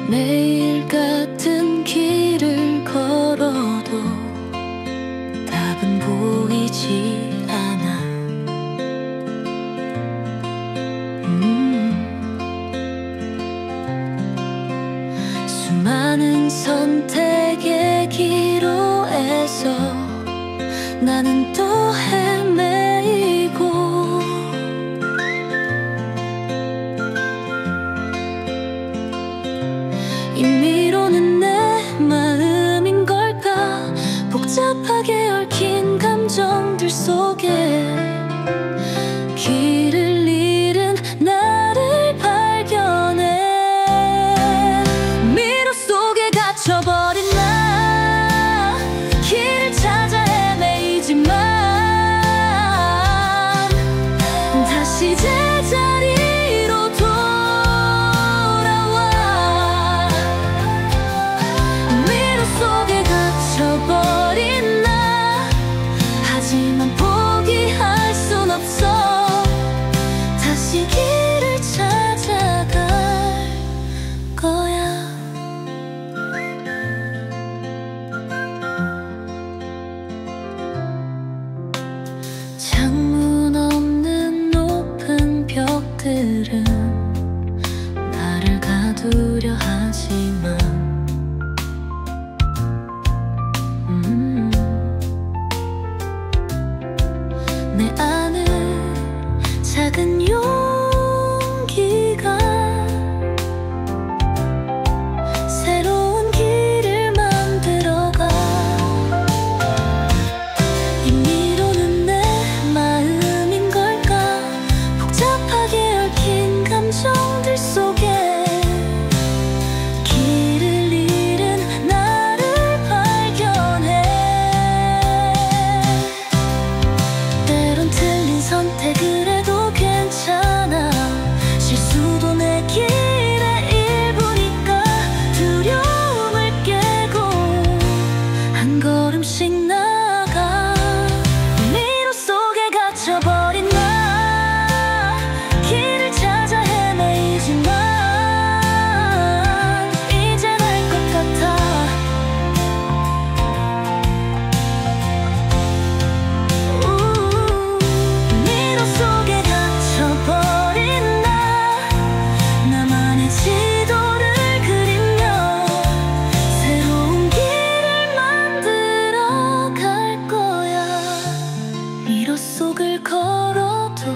매일 같은 길을 걸어도 답은 보이지 않아. 수많은 선택의 기로에서 나는 또 헤매이고, 임의로는 내 마음인 걸까? 복잡하게 얽힌 감정들 속에 길을 잃은 나를 발견해. 미로 속에 갇혀버린 나, 길을 찾아 헤매이지만 다시 제자리로 돌아와. 미로 속에 갇혀버린 나, 하지만 포기할 순 없어. 다시 길을 찾아갈 거야. 창문 없는 높은 벽들은 나를 가두려 하지만 내 안에 작은 용기가 새로운 길을 만들어가. 임의로는 내 마음인 걸까? 복잡하게 얽힌 감정들 속에 길을 잃은 나를 발견해. 때론 틀린 선택을 해도 괜찮아. 실수도 내 길의 일부니까 두려움을 깨고 한 걸음씩 나가. 미로 속에 갇혀버린 나, 길을 찾아 헤매이지만 이젠 알 것 같아. 미로 속에 갇혀버린 나, 나만의 지도를 그리며 새로운 길을 만들어 갈 거야. 미로 속을 걸어도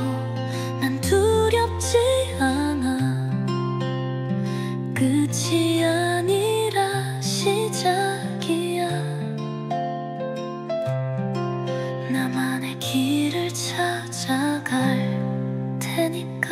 난 두렵지 않아. 끝이 아니라 시작이야. 나만의 길을 찾아갈 테니까.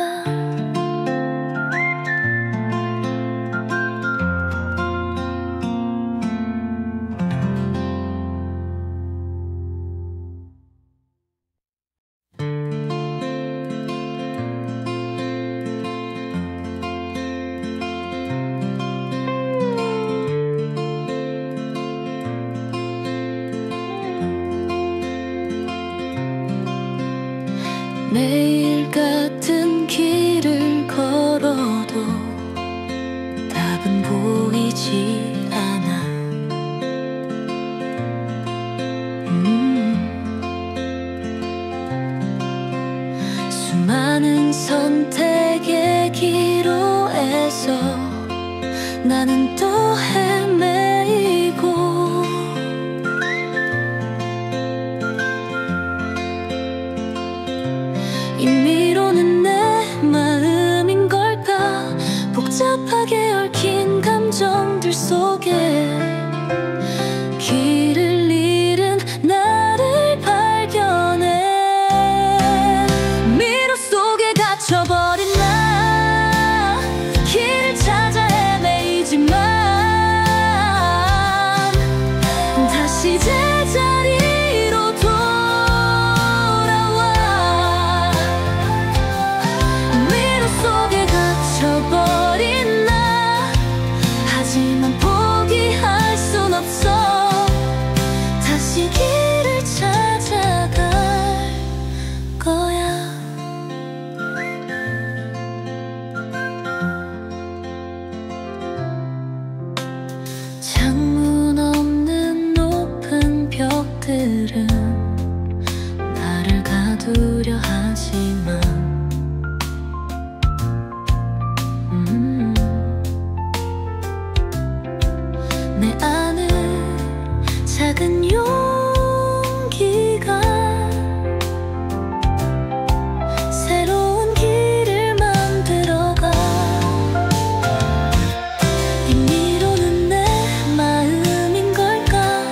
매일 같은 길을 걸어도 답은 보이지 않아. 수많은 선택의 기로에서 나는 또 헤매이고, 임의로는 내 마음인 걸까? 복잡하게 얽힌 감정들 속에 길을 잃은 나를 발견해. 미로 속에 갇혀버린 나, 길을 찾아 헤매이지만 다시 제자리로 돌아와. 미로 속에 갇혀버린 나, 하지만 포기할 순 없어. 작은 용기가 새로운 길을 만들어가. 임의로는 내 마음인 걸까?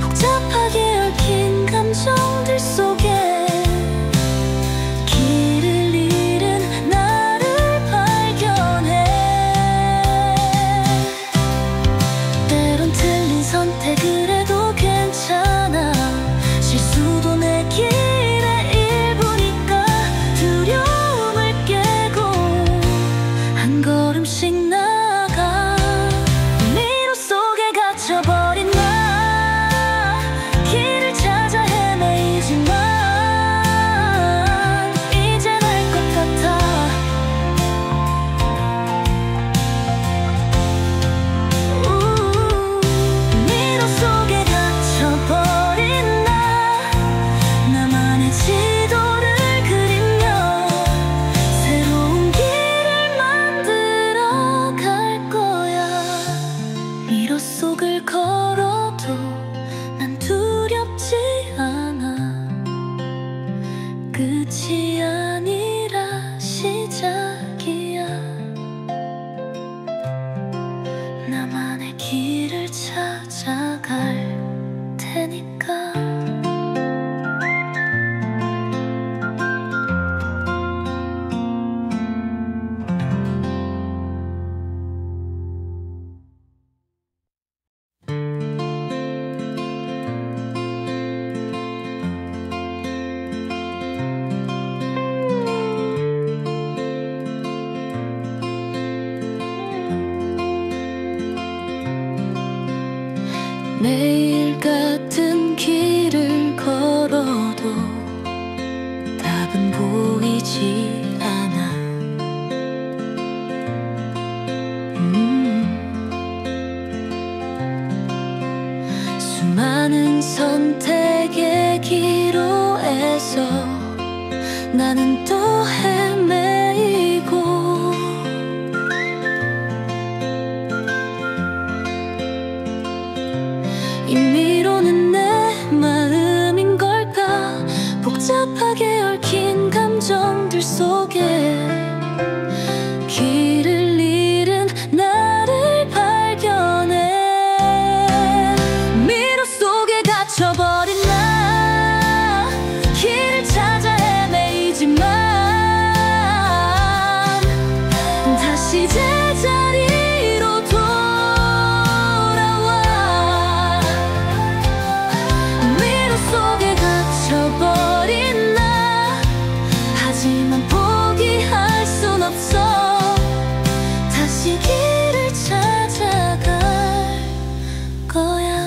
복잡하게 얽힌 감정들 속에 길을 잃은 나를 발견해. 때론 틀린 선택을 해도 괜찮아. 실수도 내 길의 일부니까 두려움을 깨고 한 걸음씩 나가. 미로 속에 갇혀버린 나 길을 찾아 헤매이지만 이젠 알 것 같아. 미로 속에 갇혀버린 나 나만의 지도를 그리며 새로운 길을 만들어 갈 거야. 미로 속을 걸어도 난 두렵지 않아. 끝이 아니라 시작이야. 나만의 길을 찾아갈 테니까. 매일 같은 길을 걸어도 답은 보이지 않아. 수많은 선택의 기로에서 나는 또 헤매이고. 임의로는 내 마음인 걸까? 복잡하게 얽힌 감정들 속에 길을 잃은 나를 발견해. 미로 속에 갇혀버린 나 길을 찾아 헤매이지만 다시 제자리로 돌아와. 미로 속에 갇혀버린 나 하지만 포기할 순 없어. 다시 길을 찾아갈 거야.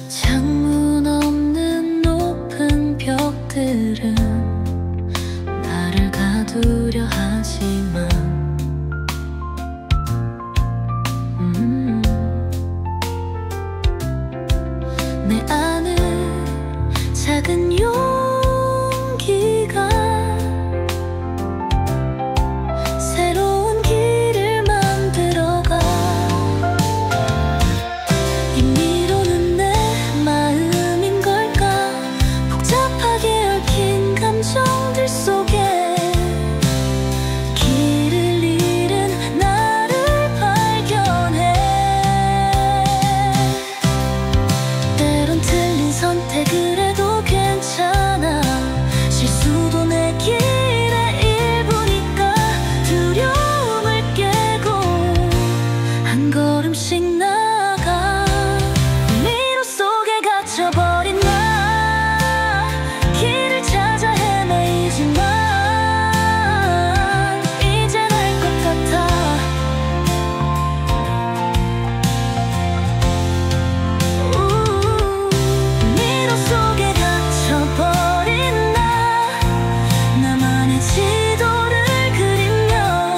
창문 없는 높은 벽들은 나를 가두려 하지만 내 안에 작은 용기가 새로운 길을 만들어가. 임의로는 내 마음인 걸까? 복잡하게 얽힌 감정들 속에 길을 잃은 나를 발견해. 때론 틀린 선택을 해도 괜찮아. 실수도 내 길의 일부니까 두려움을 깨고 한 걸음씩 나가. 미로 속에 갇혀버린 나 길을 찾아 헤매이지만 이젠 알 것 같아. 미로 속에 갇혀버린 나 나만의 지도를 그리며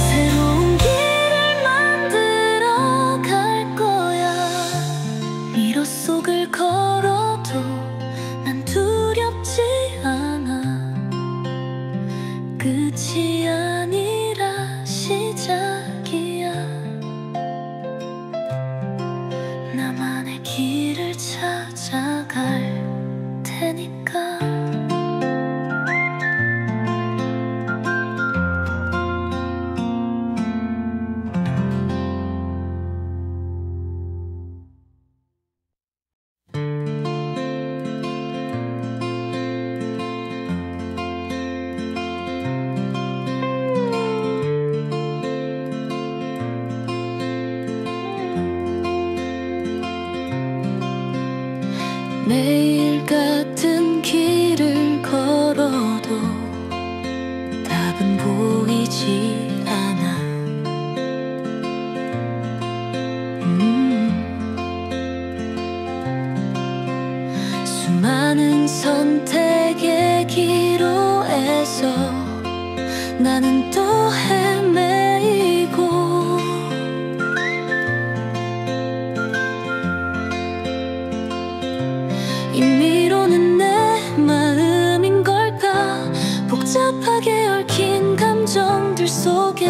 새로운 길을 만들어 갈 거야. 미로 속을 걸어도 난 두렵지 않아. 끝이 아니라 선택의 기로에서 나는 또 헤매이고 임의로는 내 마음인 걸까 복잡하게 얽힌 감정들 속에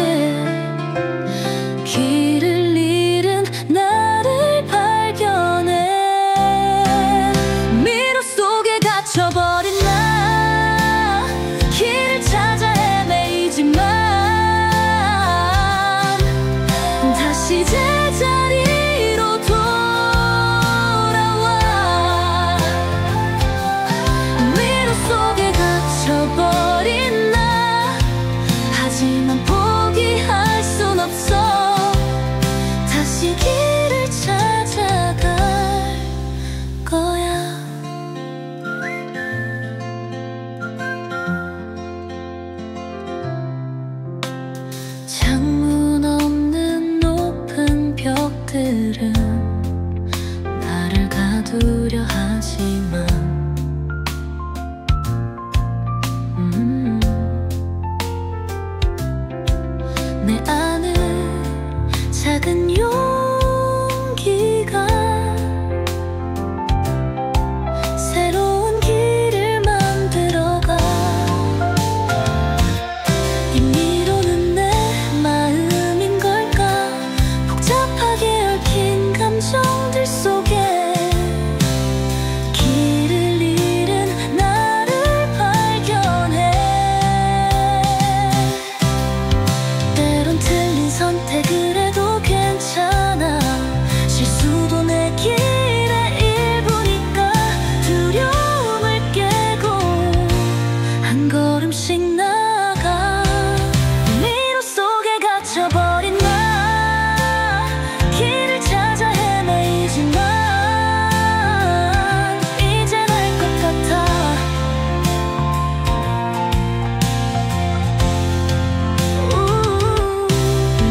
길을 잃은 나를 발견해 미로 속에 갇혀버린 나 길을 찾아 헤매이지만 다시 제자리로 돌아와 미로 속에 갇혀버린 나 하지만 포기할 순 없어 다시 길을 찾아갈 거야 창문 없는 높은 벽들은 나를 가두려 하지만 내 안에 작은 용기가 새로운 길을 만들어가 임의로는 내 마음인 걸까 복잡하게 얽힌 감정들 속에 길을 잃은 나를 발견해 때론 틀린 선택을 해도 괜찮아 실수도 내 길의 일부니까 두려움을 깨고 한 걸음씩 나가 미로 속에 갇혀버린 나 길을 찾아 헤매이지만 이젠 알 것 같아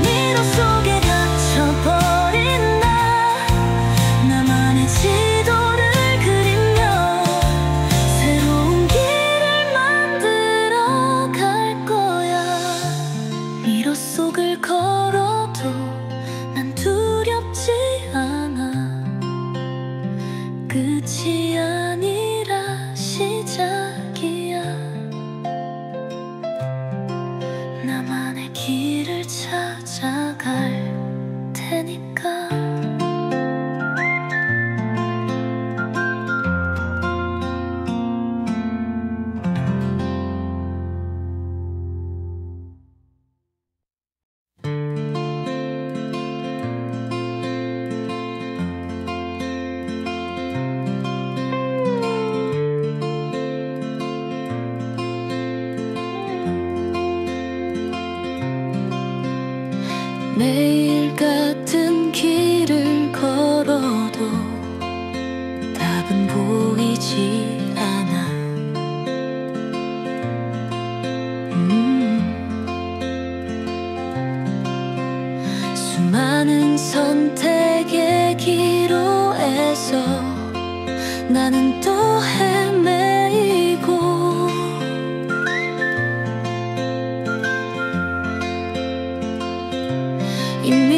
미로 속에 갇혀버린 나 나만의 지도를 그리며 새로운 길을 만들어 갈 거야 미로 속을 걸어도 난 두렵지 않아 끝이 아니라 시작이야 나만의 길을 찾아갈 테니까 매일 같은 길을 걸어도 답은 보이지 않아 수많은 선택의 기로에서 나는 또 헤매이고 임의로는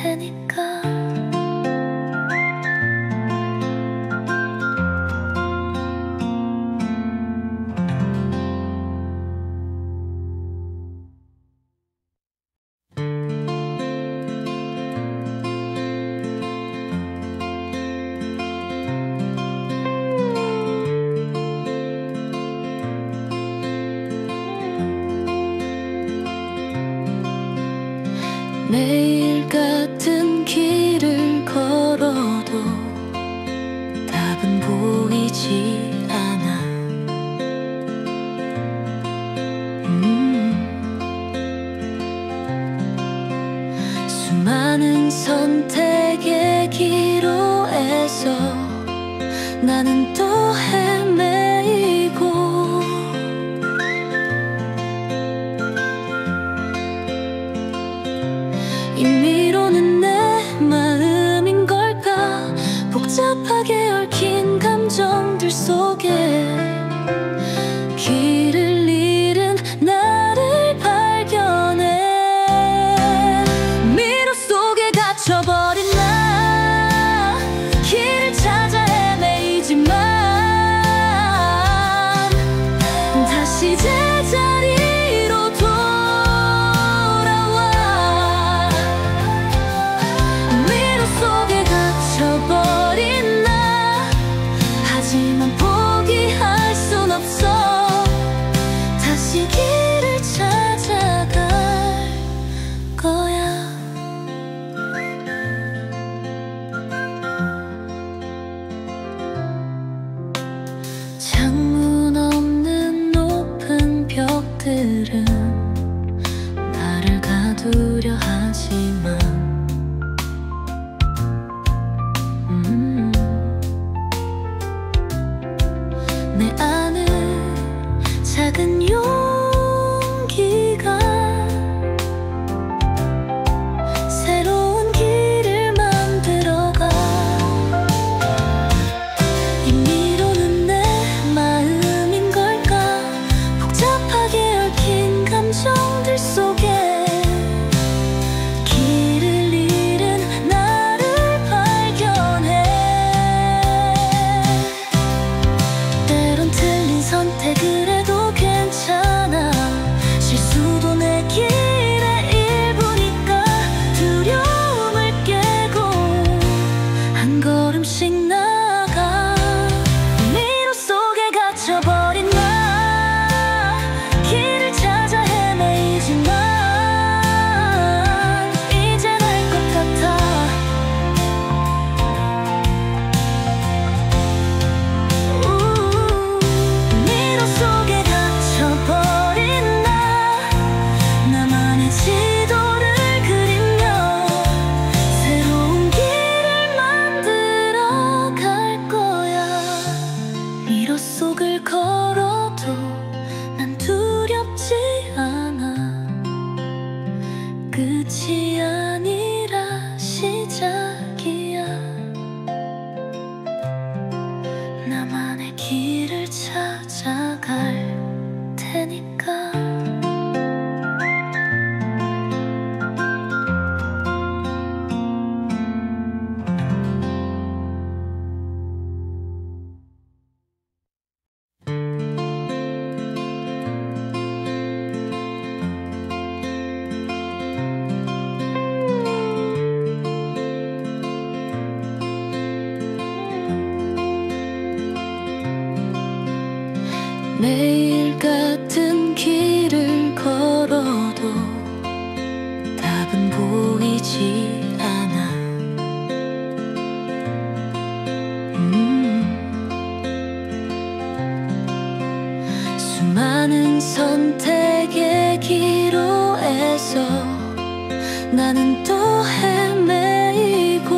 테니까. 매일 같은 길을 걸어도 답은 보이지 않아. 수많은 선택의 기로에서 나는 또 헤매이고, 임의로는 내 마음인 걸까? 복잡하게 얽힌 감정들 속에 길을 잃은 나를 발견해. 미로 속에 갇혀버린 나, 길을 찾아 헤매이지만 다시 제자리로 돌아와. 미로 속에 갇혀버린 나, 하지만 포기할 순 없어. 다시 길을 찾아갈 거야. 창문 없는 높은 벽들은 나를 가두려 하지만 내 안에 작은 용기가 새로운 길을 만들어가. 임의로는 내 마음인 걸까? 복잡하게 얽힌 감정들 속에 길을 잃은 나를 발견해. 때론 틀린 선택을 해도 괜찮아. 실수도 내 길의 일부니까. 두려움을 깨고 한 걸음씩 나가. 미로 속에 갇혀버린 나, 길을 찾아 헤매이지만 이젠 알 것 같아. 미로 속에 갇혀버린 나, 나만의 지도를 그리며 새로운 길을 만들어 갈 거야. 미로 속을 걸어도 난 두렵지 않아. 끝이 아니라 시작이야. 나만의 길을 찾아갈 테니까. 매일 같은 길을 걸어도 답은 보이지 않아. 수많은 선택의 기로에서 나는 또 헤매이고,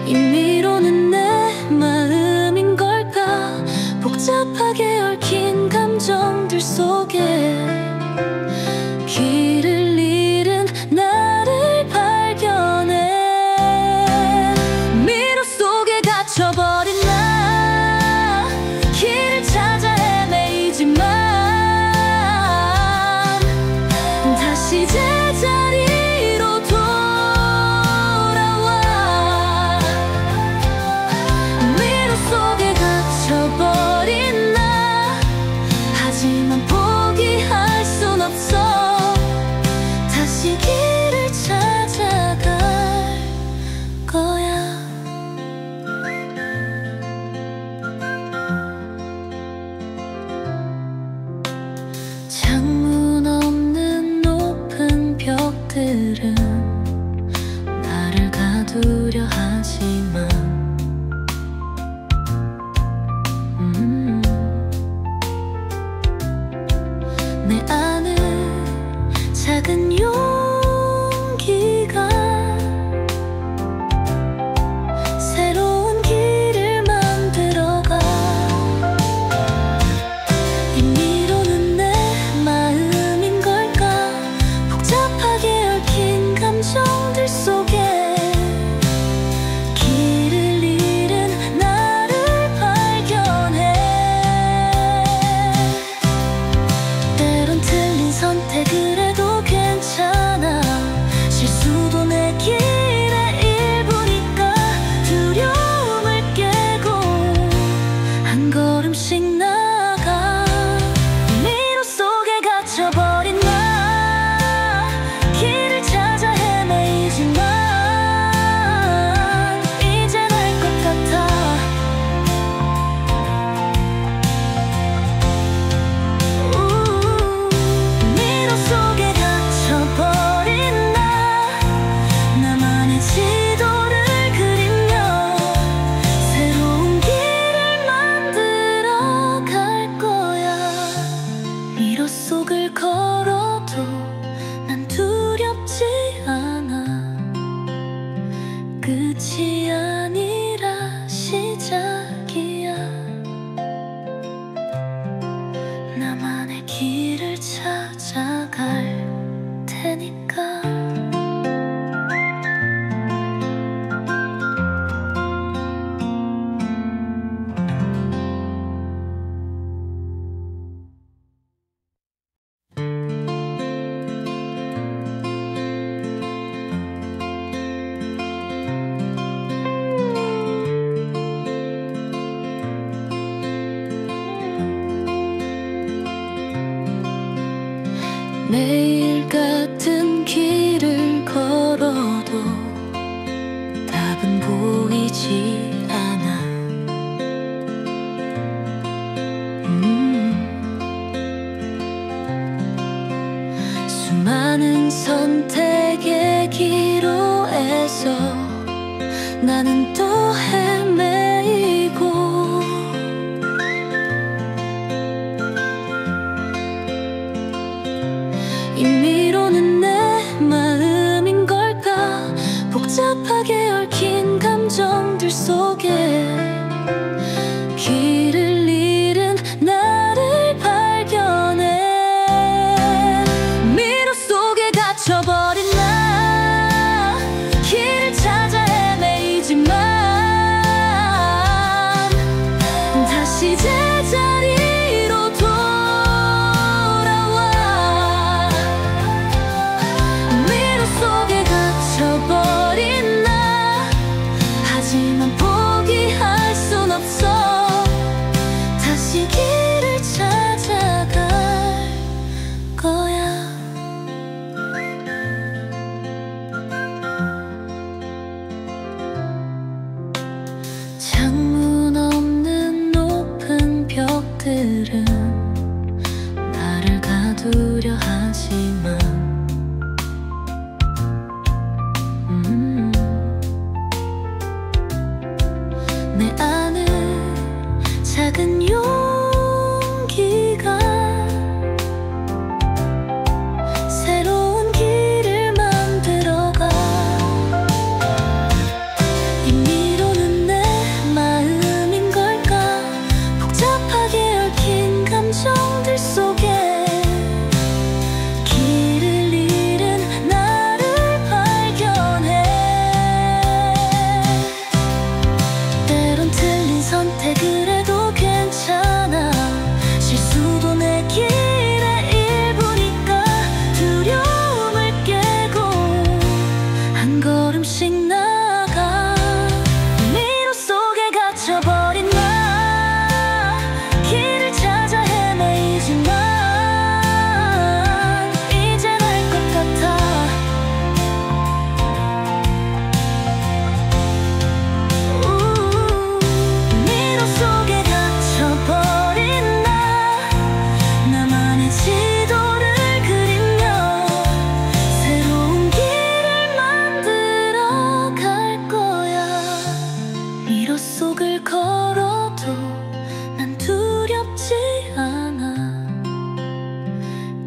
임의로는 내 마음인 걸까? 복잡하게 얽힌 감정들 속에 길을 잃은 나를 발견해. 미로 속에 갇혀버린 나, 길을 찾아 헤매이지만 창문 없는 높은 벽들은 나를 가두려 하지만 내 안에 작은 용기가 새로운 길을 만들어가. 임의로는 내 마음인 걸까? 복잡하게 얽힌 감정들 속에 길을 잃은 나를 발견해. 때론 틀린 선택을 해도 괜찮아. 실수도 내 길의 일부니까 두려움을 깨고 한 걸음씩 나가. 미로 속에 갇혀버린 나 길을 찾아 헤매이지만 이젠 알 것 같아. 미로 속에 갇혀버린 나 나만의 지도를 그리며 새로운 길을 만들어 갈 거야. 미로 속을 걸어도 난 두렵지 않아. 끝이 아니라 시작이야. 나만의 길을 찾아갈 테니까. 매일 같은 길을 걸어도 답은 보이지 않아. 수많은 선택의 기로에서 나는 또 헤매이고. 임의로는 내 마음인 걸까? 복잡하게 얽힌 감정들 속에 길을 잃은 나를 발견해. 미로 속에 갇혀버린 나 길을 찾아 헤매이지만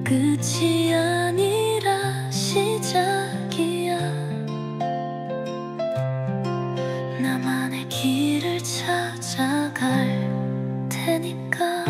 끝이 아니라 시작이야. 나만의 길을 찾아갈 테니까.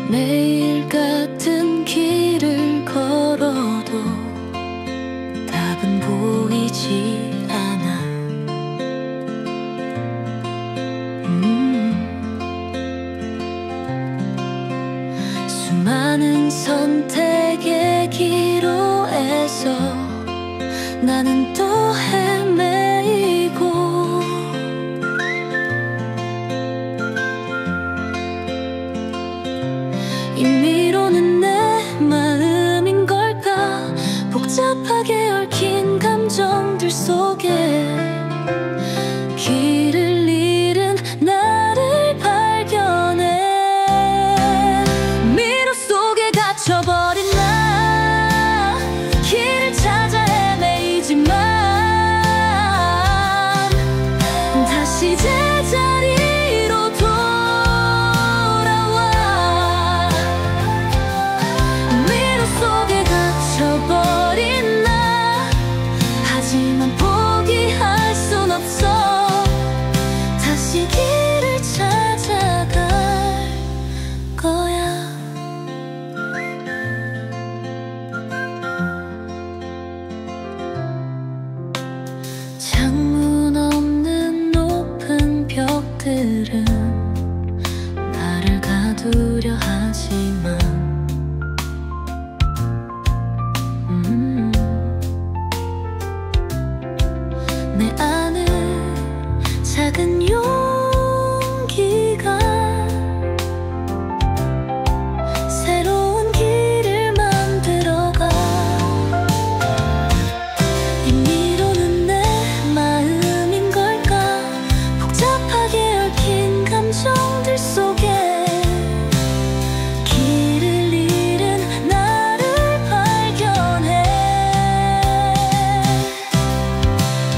매일 같은 길을 걸어도 답은 보이지 않아. 수많은 선택의 기로에서 나는 또 헤매이고, 임의로는 내 마음인 걸까? 복잡하게 얽힌 감정들 속에 길을 잃은 나를 발견해. 미로 속에 갇혀버린 나, 길을 찾아 헤매이지만 다시 제자리로 돌아와. 미로 속에 갇혀버린 나, 하지만 포기할 순 없어. 다시 길을 찾아갈 거야. 창문 없는 높은 벽들은 나를 가두려 하지만 내 안에 작은 용기가 새로운 길을 만들어가. 임의로는 내 마음인 걸까? 복잡하게 얽힌 감정들 속에 길을 잃은 나를 발견해.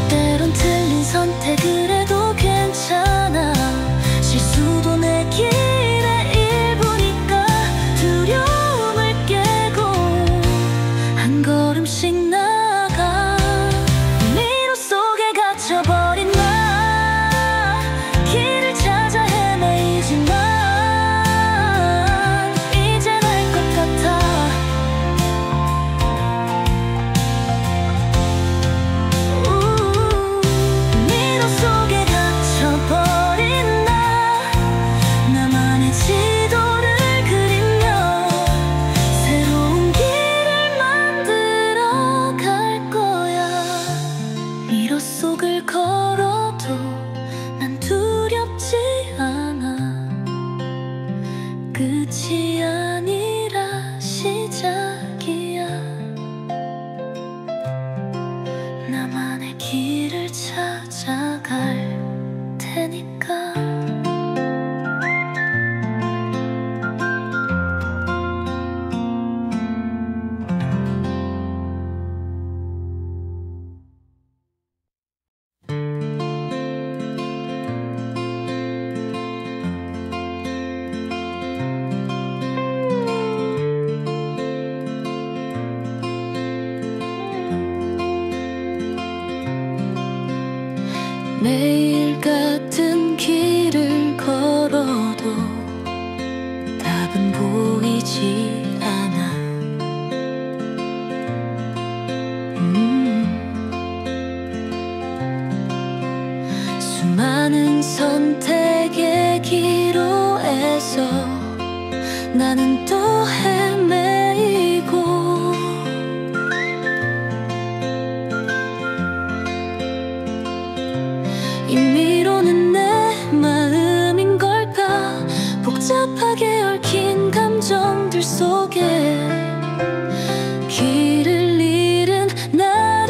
때론 틀린 선택을 해도 괜찮아. 실수도 내 길의 일부니까. 두려움을 깨고 한 걸음씩 나가. 미로 속에 갇혀버린 나, 길을 찾아 헤매이지만 이젠 알 것 같아. 미로 속에 갇혀버린 나, 나만의 지도를 그리며 새로운 길을 만들어 갈 거야. 미로 속을 걸어도 난 두렵지 않아. 끝이 아니라 시작이야. 나만의 길을 찾아갈 테니까. 매일 같은 길을 걸어도 답은 보이지 않아. 수많은 선택의 기로에서 나는 또 헤매이고, 임의로는 내 마음인 걸까? 복잡하게 얽힌 감정들 속에 길을 잃은 나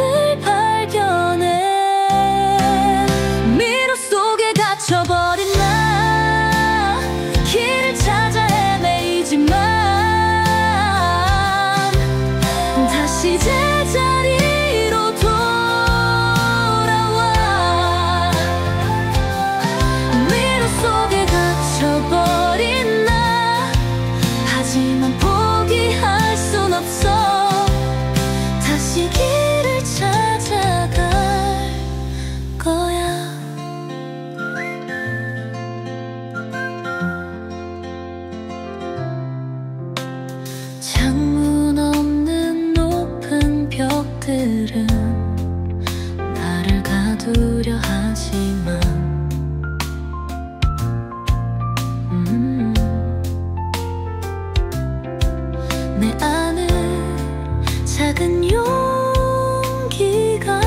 사람들은 나를 가두려 하지만 내 안에 작은 용기가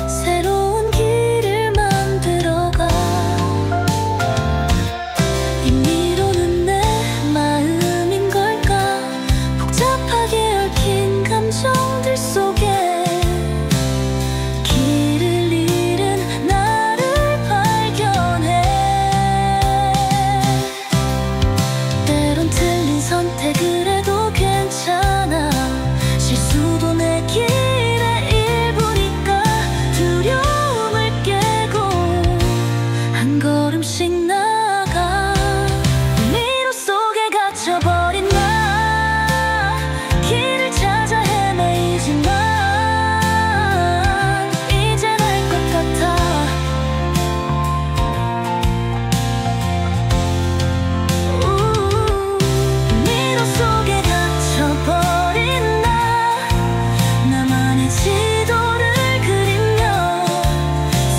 새로운 길을 만들어가. 임의로는 내 마음인 걸까? 복잡하게 얽힌 감정들 속에 길을 잃은 나를 발견해. 때론 틀린 선택을 해도 괜찮아. 실수도 내 길의 일부니까 두려움을 깨고 한 걸음씩 나가. 미로 속에 갇혀버린 나 길을 찾아 헤매이지만 이젠 알 것 같아. 미로 속에 갇혀버린 나 나만의 지도를 그리며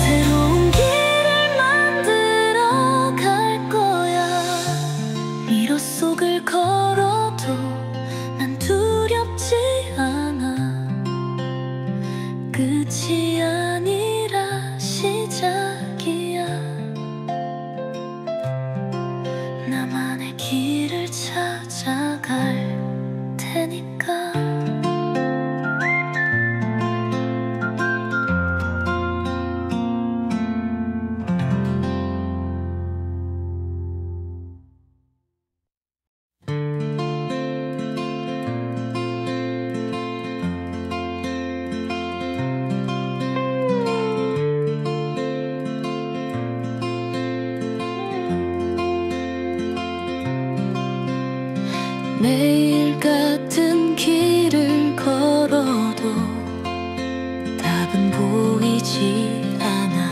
새로운 길을 만들어 갈 거야. 미로 속을 걸어도 난 두렵지 않아. 끝이 아니라 시작이야. 나만의 길을 찾아갈 테니까. 매일 같은 길을 걸어도 답은 보이지 않아.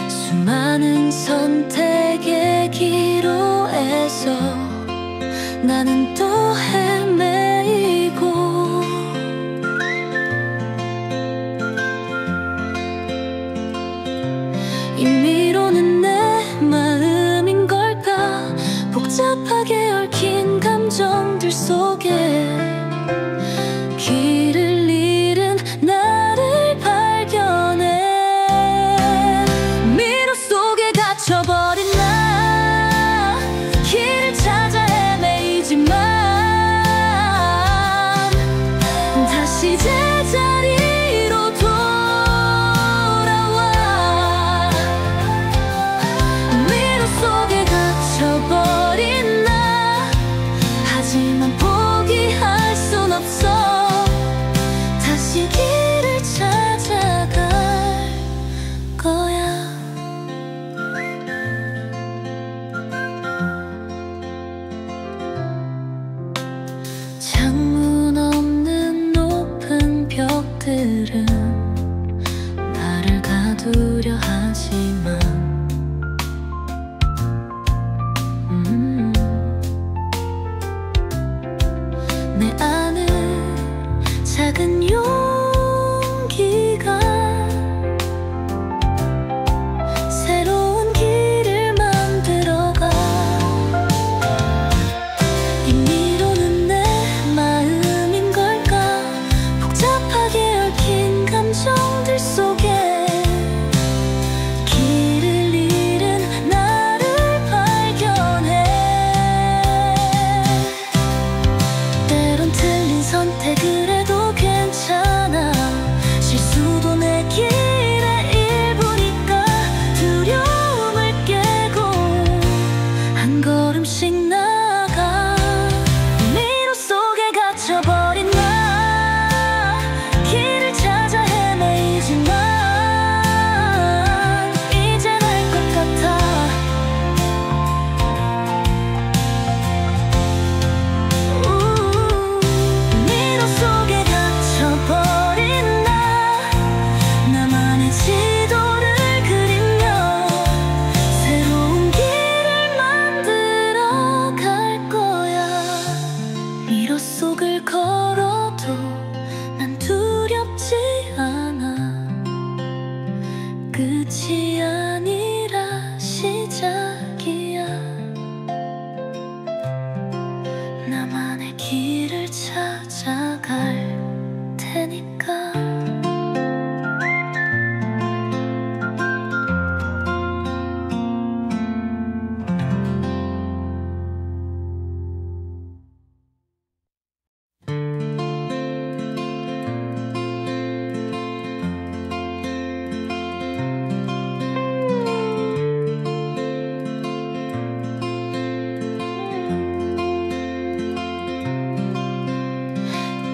수많은 선택의 기로에서 나는 또 헤매이고. 임의로는 내 마음인 걸까? 복잡하게 얽힌 감정들 속에 길을 잃은 나를 발견해. 미로 속에 갇혀버린 나 길을 찾아 헤매이지만 다시 제자리로 돌아와. 미로 속에 갇혀버린 나 하지만 포기할 순 없어. 다시 길을 찾아갈 거야.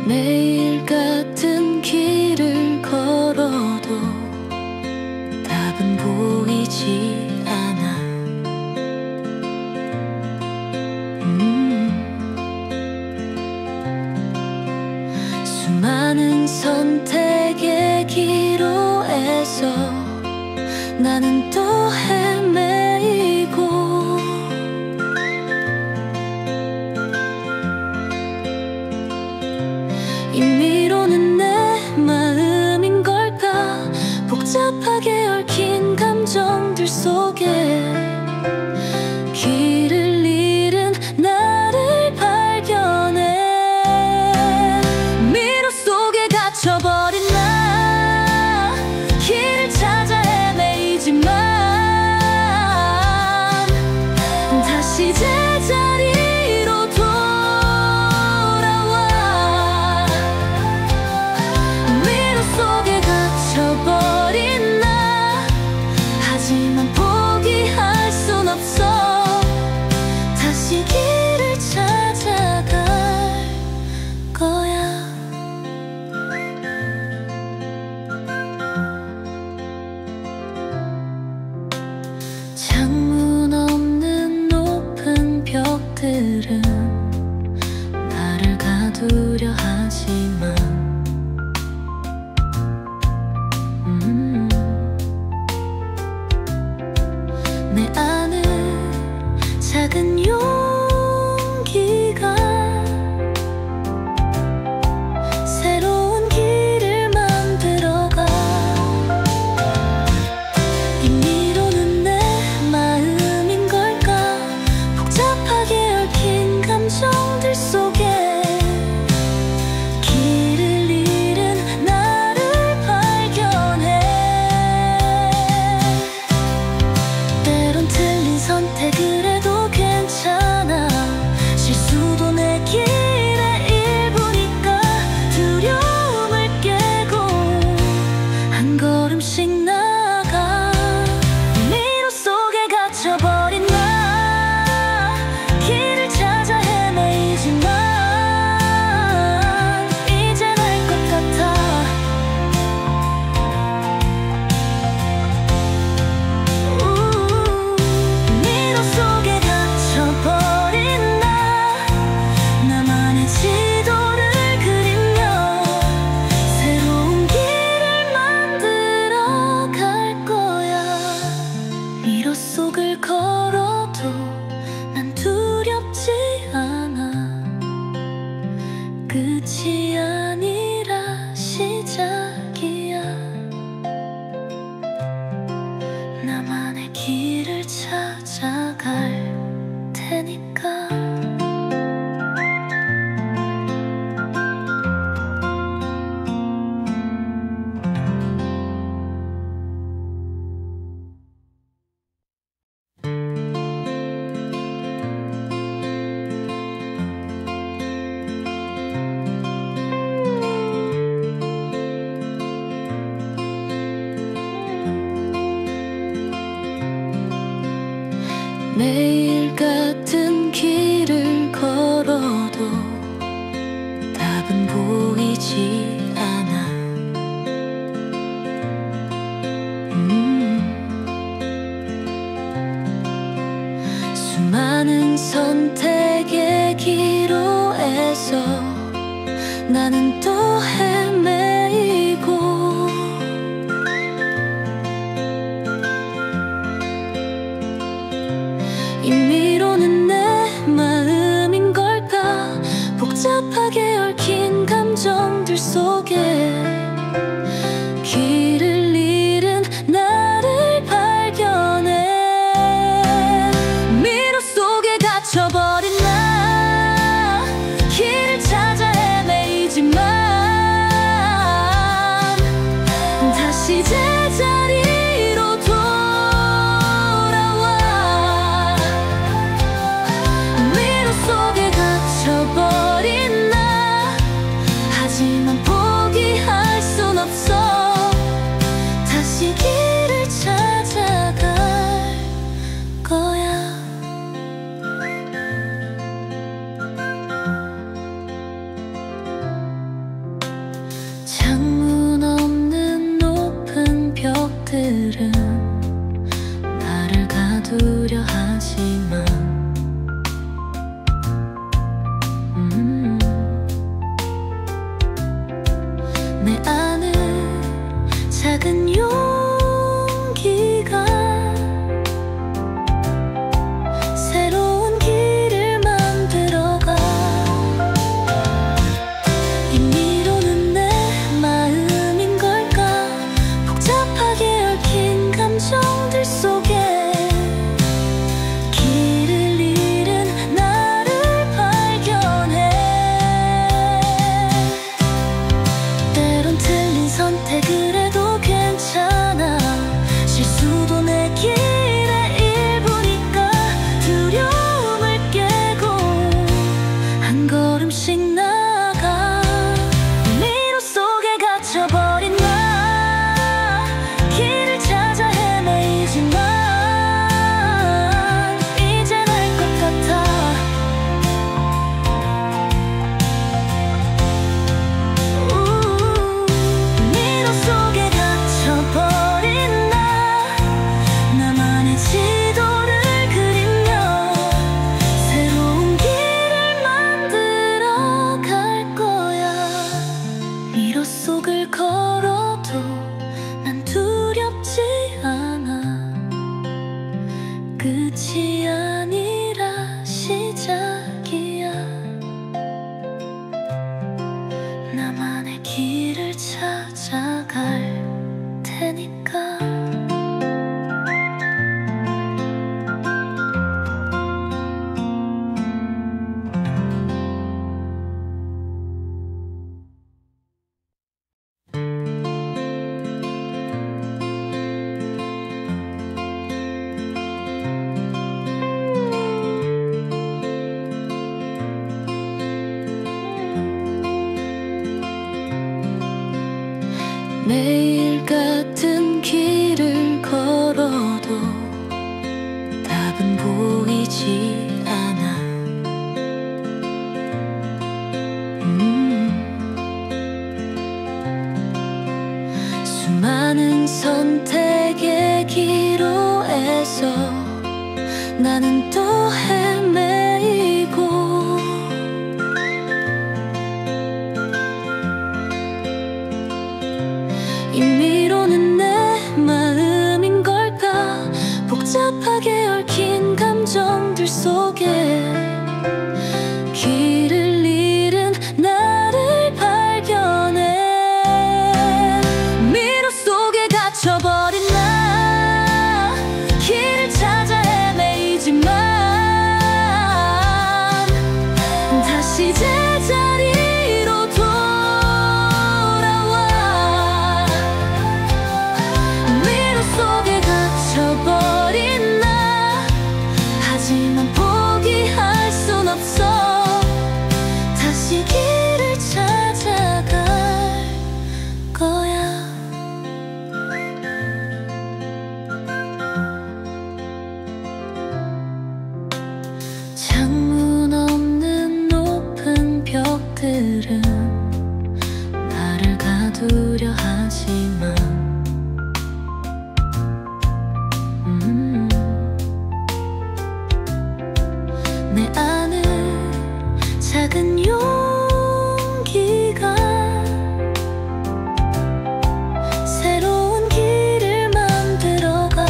매일 같은 길을 걸어도 답은 보이지 않아. 수많은 선택의 기로에서 나는 또 헤매이고, 임의로는 내 마음인 걸까? 복잡하게 얽힌 감정들 속에 길을 잃은 나를 발견해. 미로 속에 갇혀버린 나, 길을 찾아 헤매이지만 다시 제자리로 돌아와. 미로 속에 갇혀버린 나, 하지만 포기할 순 없어. 다시 길을 찾아갈 거야. 창문 없는 높은 벽들은 나를 가두려 하지만 내 안에 작은 용기가 새로운 길을 만들어가. 임의로는 내 마음인 걸까? 복잡하게 얽힌 감정들 속에 길을 잃은 나를 발견해. 때론 틀린 선택을 해도 괜찮아. 실수도 내 길의 일부니까 두려움을 깨고 한 걸음씩 나가. 미로 속에 갇혀버린 나, 길을 찾아 헤매이지만 이젠 알 것 같아. 미로 속에 갇혀버린 나, 나만의 지도를 그리며 새로운 길을 만들어 갈 거야. 미로 속을 걸어도 난 두렵지 않아. 끝이 아니라 시작이야. 나만의 길을 찾아갈 테니까. 매일 같은 길을 걸어도 답은 보이지 않아. 수많은 선택의 기로에서 나는 또 헤매이고, 임의로는 내 마음인 걸까? 복잡하게 얽힌 감정들 속에 길을 잃은 나를 발견해. 미로 속에 갇혀버린 나, 길을 찾아 헤매이지만 다시 제자리로 돌아와. 미로 속에 갇혀버린 나, 하지만 포기할 끝이 아니라 시작이야. 나만의 길을 찾아갈 테니까. 매일 같은 길을 걸어도 답은 보이지 않아. 수많은 선택의 기로에서 나는 또 헤매이고, 임의로는 내 마음인 걸까? 복잡하게 얽힌 감정들 속에 길을 잃은 나를 발견해. 미로 속에 갇혀버린 나, 길을 찾아 헤매이지만 다시 제자리로 돌아와. 미로 속에 갇혀버린 나, 하지만 포기할 순 없어. 다시 길을 찾아갈 거야. 창문 없는 높은 벽들은 나를 가두려 하지만 내 안에 작은 용기가 새로운 길을 만들어가.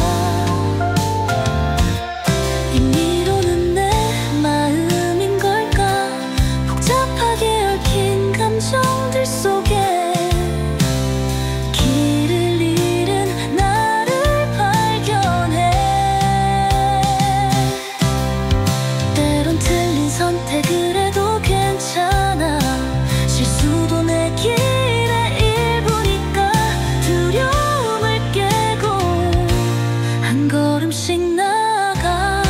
임의로는 내 마음인 걸까? 복잡하게 얽힌 감정들 속에 길을 잃은 나를 발견해. 때론 틀린 선택을 해도 괜찮아. 실수도 내 길의 일부니까. 두려움을 깨고 한 걸음씩 나가.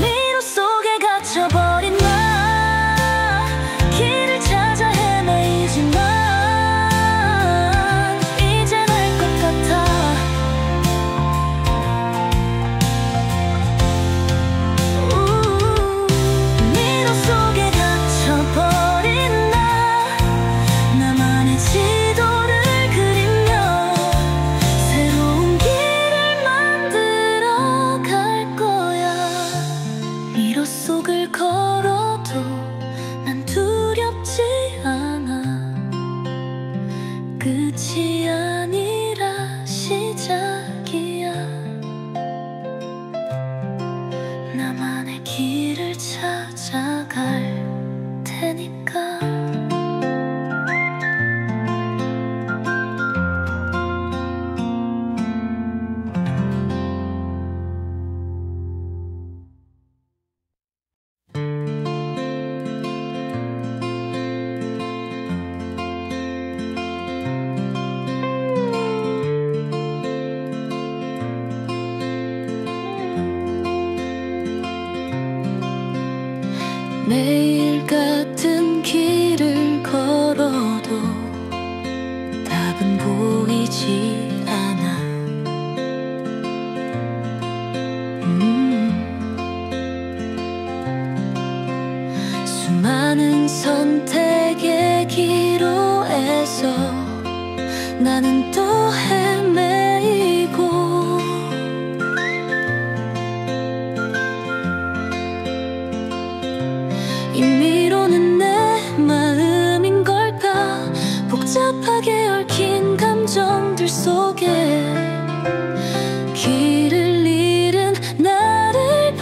미로 속에 갇혀버린 나, 길을 찾아 헤매이지만 이젠 알 것 같아. 미로 속에 갇혀버린 나, 나만의 지도를 그리며 새로운 길을 만들어 갈 거야. 미로 속을 걸어도 난 두렵지 않아. 끝이 아니라 시작이야. 나만의 길을 찾아갈 테니까. 매일 같은 길을 걸어도 답은 보이지 않아. 수많은 선택의 기로에서 나는 또 헤매이고, 임의로는 내 마음인 걸까? 복잡하게 얽힌 감정들 속에 길을 잃은 나를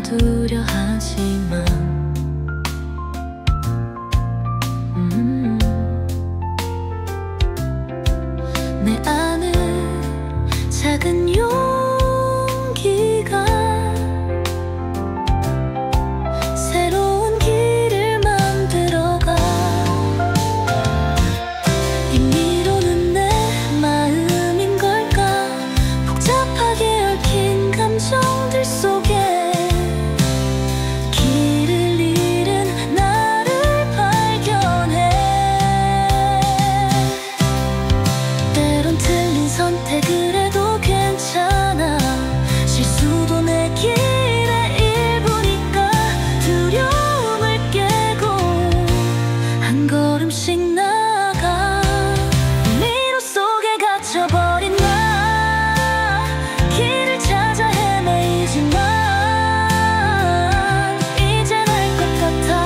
가두려 하지만 내 안에 작은 용기가 새로운 길을 만들어가. 임의로는 내 마음인 걸까? 복잡하게 얽힌 감정들 속에 길을 잃은 나를 발견해. 때론 틀린 선택을 해도 괜찮아. 실수도 내 길의 일부니까. 두려움을 깨고 한 걸음씩 나가. 미로 속에 갇혀버린 나 길을 찾아 헤매이지만 이젠 알 것 같아.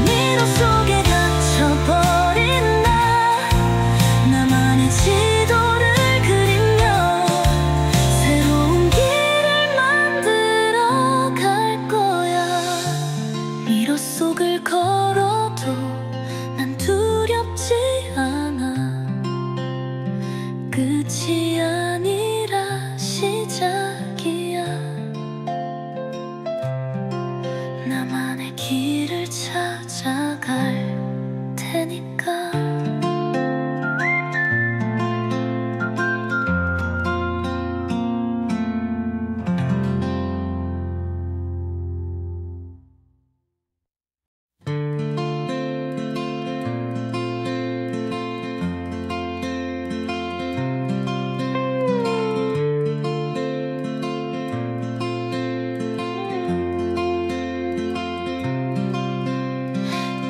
미로 속에 갇혀버린 나 나만의 지도를 그리며 새로운 길을 만들어 갈 거야. 미로 속을 걸어도 난 두렵지 않아. 끝이 아니라 시작이야. 나만의 길을 찾아갈 테니까.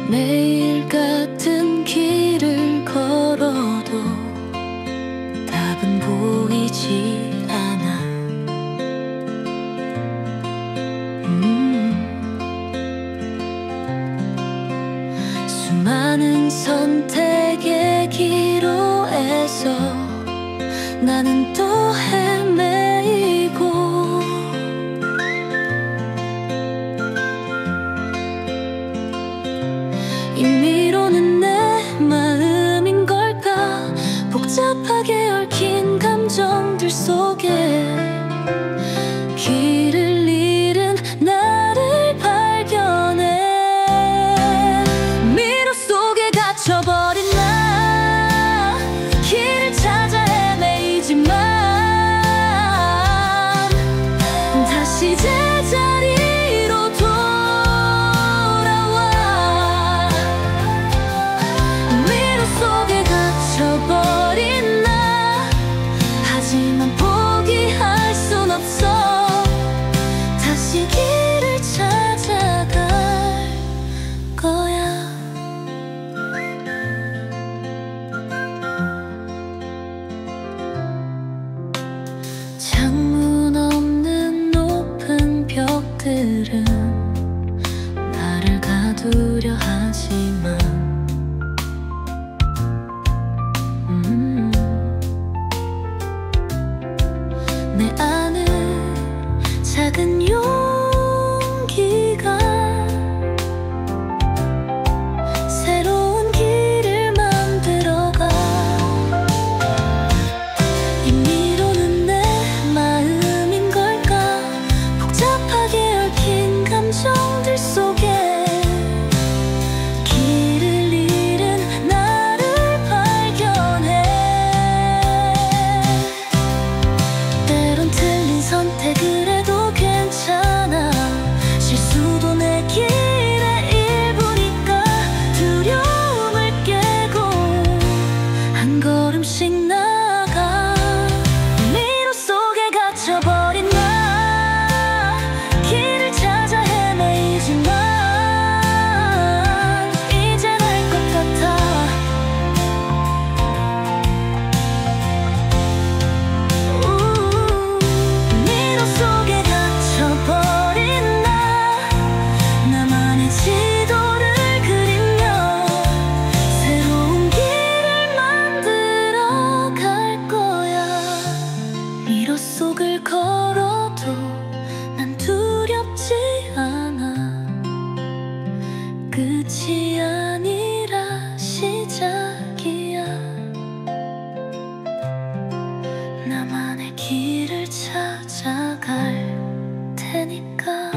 매일 같은 길을 걸어도 답은 보이지 않아. 수많은 선택의 기로에서 나는 또 헤매이고. 임의로는 내 마음인 걸까? 복잡하게 얽힌 감정들 속에 길을 잃은 나를 발견해. 미로 속에 갇혀버린 나 길을 찾아 헤매이지만 다시 제자리로 돌아와. 미로 속에 갇혀버린 나 하지만 포기할 순 없어. 다시 길을 찾아갈 거야. 창문 없는 높은 벽들은 나를 가두려 하지만 내 안에 작은 용기가 새로운 길을 만들어가. 임의로는 내 마음인 걸까? 복잡하게 얽힌 감정들 속에 길을 잃은 나를 발견해. 때론 틀린 선택을 해도 괜찮아. 실수도 내 길의 일부니까. 두려움을 깨고 한 걸음씩 나가. 미로 속에 갇혀버린 나 길을 찾아 헤매이지만 이젠 알 것 같아. 미로 속에 갇혀버린 나 나만의 지도를 그리며 새로운 길을 만들어 찾아갈 테니까